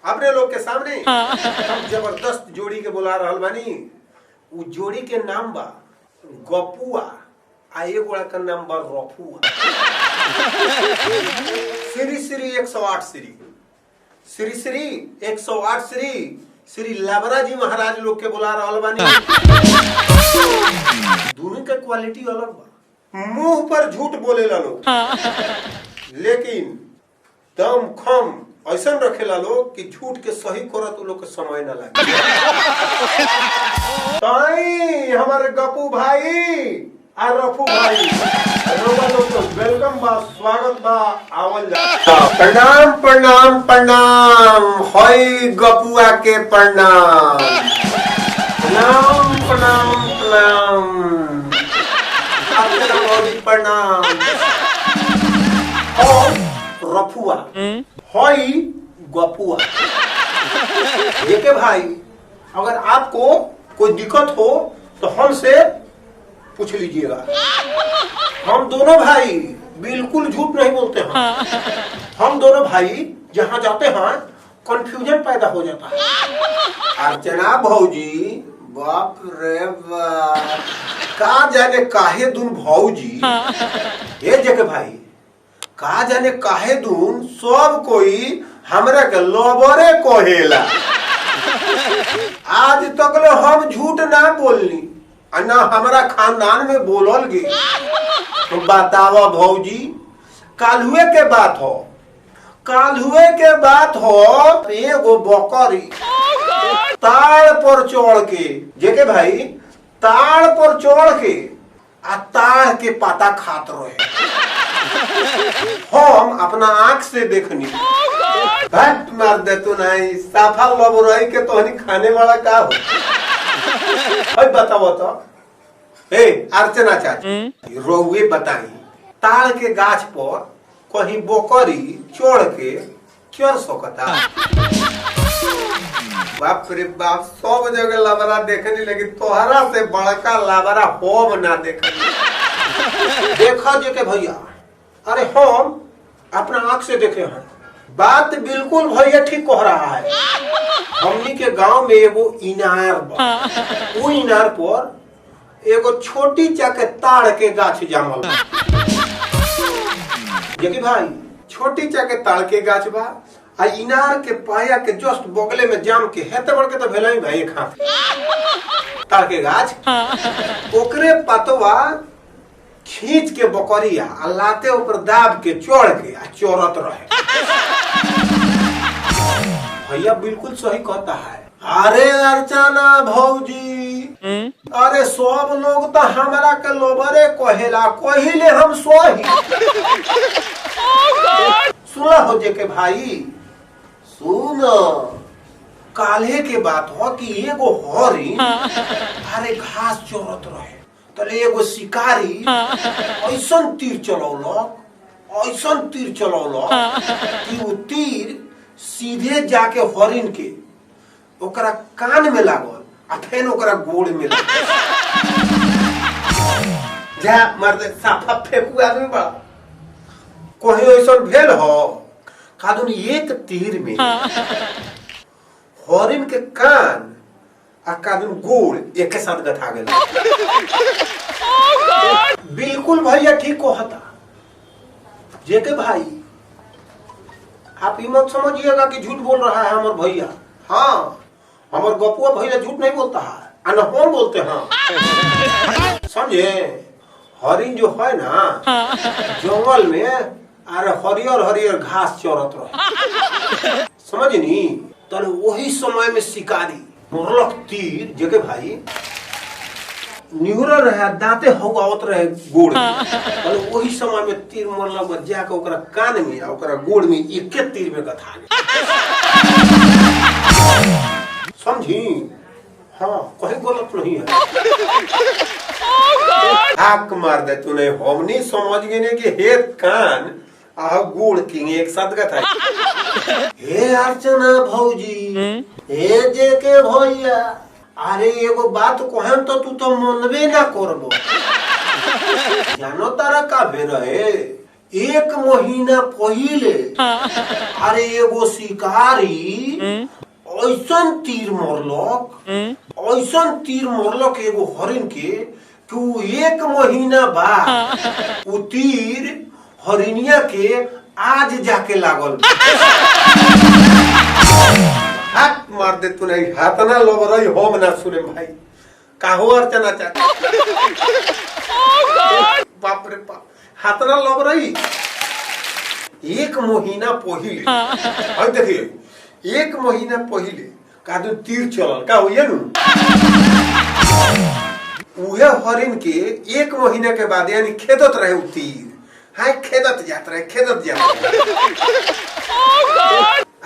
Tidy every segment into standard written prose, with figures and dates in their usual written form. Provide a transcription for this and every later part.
अपने लोग के सामने हम जबरदस्त जोड़ी के बुला रहल बानी। वो जोड़ी के नाम बा गपुआ आ एगो का नाम बा रफुआ। श्री श्री 108 श्री श्री 108 श्री लाबरा जी महाराज लोग के बुला रहल बानी। दोनों के क्वालिटी अलग बा। मुंह पर झूठ बोले लोग लेकिन दम खम ऐसा रखेला लोग कि झूठ के सही करत लोग के समय न लगे। ताई हमारे गपू भाई और रफू भाई वेलकम बा, स्वागत बा, आवल जा। प्रणाम प्रणाम प्रणाम, होई गपुआ के प्रणाम प्रणाम प्रणाम प्रणाम, प्रणाम। और रफुआ होई गपुआ। देखे भाई, अगर आपको कोई दिक्कत हो तो हमसे पूछ लीजिएगा। हम दोनों भाई बिल्कुल झूठ नहीं बोलते हैं। हम दोनों भाई जहाँ जाते हैं कंफ्यूजन पैदा हो जाता है। अर्चना भौजी, बाप रे बाप, का जाने काहे दून भौजी, ये जगह भाई का जाने काहे दून सब कोई हमरा के लोबरे कहेला। आज तक ले हम झूठ ना बोलनी ना हमारा खानदान में बोलल गे। तो बतावा भौजी, काल्हुए के बात हो, काल्हुए के बात हो, एगो बकरी ताड़ पर चढ़ के, जेके भाई ताड़ पर चढ़ के आ ताड़ के पाता खात रहे। हम अपना आंख से देखनी। भट मार दे तू नहीं, साफा लबरई के तोहनी खाने वाला का हो। बताओ तो ए अर्चना चाची, रोहुए बताई, ताड़ के गाछ पर कहीं बकरी चढ़ के चढ़ सकता? बाप रे बाप, सब जगह लाबरा देखनी, लेकिन तोहरा से बड़का लाबरा होम ना देखनी। देखा जे के भैया, अरे हम अपना आंख से देखे हैं। बात बिल्कुल भैया ठीक कह रहा है। हमनी के गांव में एगो इनार बा, वो इनार पर एगो छोटी चाके ताड़ के गाछ जामल बा। देखी भाई, छोटी चाके ताड़ के गाछ बा आ इनार के पाया के जस्ट बगले में जाम के हेते बड़ के तो भेल ही भाई खा ताड़ के गाछ। ओकरे पतवा खींच के बकरिया लाते ऊपर दाब के चढ़ के आ चोरत रहे। भैया बिल्कुल सही कहता है। अरे अर्चना भौजी, अरे सब लोग तो हमारा के लोबरे कहेला, कहिले हम सोही। सुना हो जे के भाई, सुन, काल्हे के बात हो कि एगो हरिन अरे घास चोरत रहे। तले एगो शिकारी ऐसन तीर चलौलक, ऐसन तीर चलौलक कि वो तीर सीधे जाके हरिन के ओकरा कान में लागल आ फिर ओकरा गोड़ में लागल। जा मर्द साफा फेंकू आदमी बड़ा। कोई ऐसन भेल हो कादुन एक तीर में हरिन के कान आ कादुन गोड़ एक साथ गथा गेल। बिल्कुल भैया ठीक कहता। जेके भाई, आप ये मत समझिएगा कि झूठ बोल रहा है हमार भैया। हाँ, हमार गपुआ भैया झूठ नहीं बोलता है, हम बोलते हैं। समझे, हरिन जो है ना जंगल में, अरे हरियर हरियर घास चरत रहे, समझनी। तो वही समय में शिकारी मोरलक तीर, जेके भाई निहुरा रहे, दांते होगावत रहे गोड़ में। वही समय में तीर मोरला बजा के ओकरा कान में ओकरा गोड़ में एक तीर में गथा गया। समझी? हाँ, कहीं गलत नहीं है। आक मार दे तूने, हमनी समझ गए कि हेत कान आ गोड़ की एक साथ गथा। हे अर्चना भौजी, हे जे के भैया, अरे एगो बात कहम तो तू तो मनबे ना करबो। जानो तारा का भे रहे 1 महीना पहले अरे एगो शिकारी ऐसन तीर मरलक एगो हरिन के कि उ 1 महीना बाद उ तीर हरिनिया के आज जाके लागल। हाथ मार दे तू नहीं हाथ ना लबरई हम ना सुने भाई काहो अर्चना चाचा बाप रे बाप हाथ ना लबरई 1 महीना पहले अब देखिए 1 महीना पहले कादू तीर चलल का होइए नु उहे हरिन के 1 महीना के बाद यानी खेदत रहे उ तीर हाय खेदत जात रहे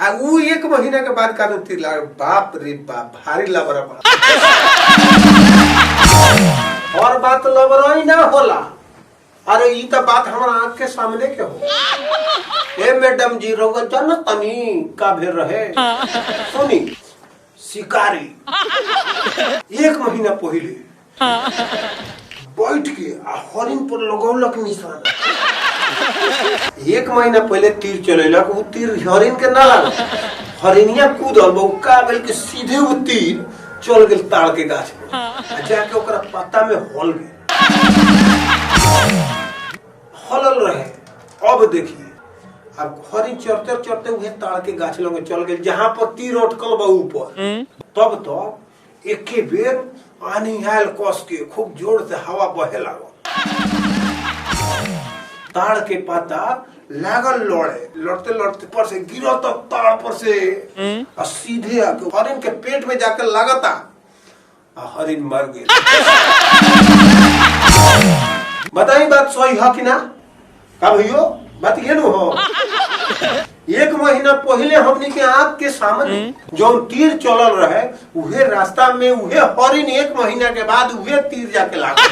आ उ 1 महीना के बाद कादू तीर लाग बाप रे बाप भारी लबरा पड़ा। और बात लबरई ना होला अरे ई त बात हमारा आंख के सामने के हो। ए मैडम जी रोग जन तनी का भेर रहे सुनी शिकारी 1 महीना पहले बैठ के आ हरिन पर लगौलक निशाना। 1 महीना पहले तीर चलेलक उ तीर हरिन के ना लागल हरिनिया कूदल बौका गेल के सीधे उ तीर चल गेल ताड़ के गाछ में जाके ओकरा पत्ता में हल गए हलल रहे। अब देखिए अब हरिन चढ़ते चढ़ते उहे ताड़ के गाछ लगे चल गए जहां पर तीर अटकल बा ऊपर तब तो एके बेर पानी आयल कस के खूब जोर से हवा बहे लागल ताड़ के पत्ता लागल लड़ते लड़ते पर से गिरा तो ताड़ पर से और सीधे आके हरिन के पेट में जाकर लागता हरिन मर गई। बताई बात सही है कि ना का भैयो बात ये नु हो 1 महीना पहले हमनी के आँख के सामने जो तीर चलल रहे उहे रास्ता में उहे हरिन 1 महीना के बाद उहे तीर जाके लागल।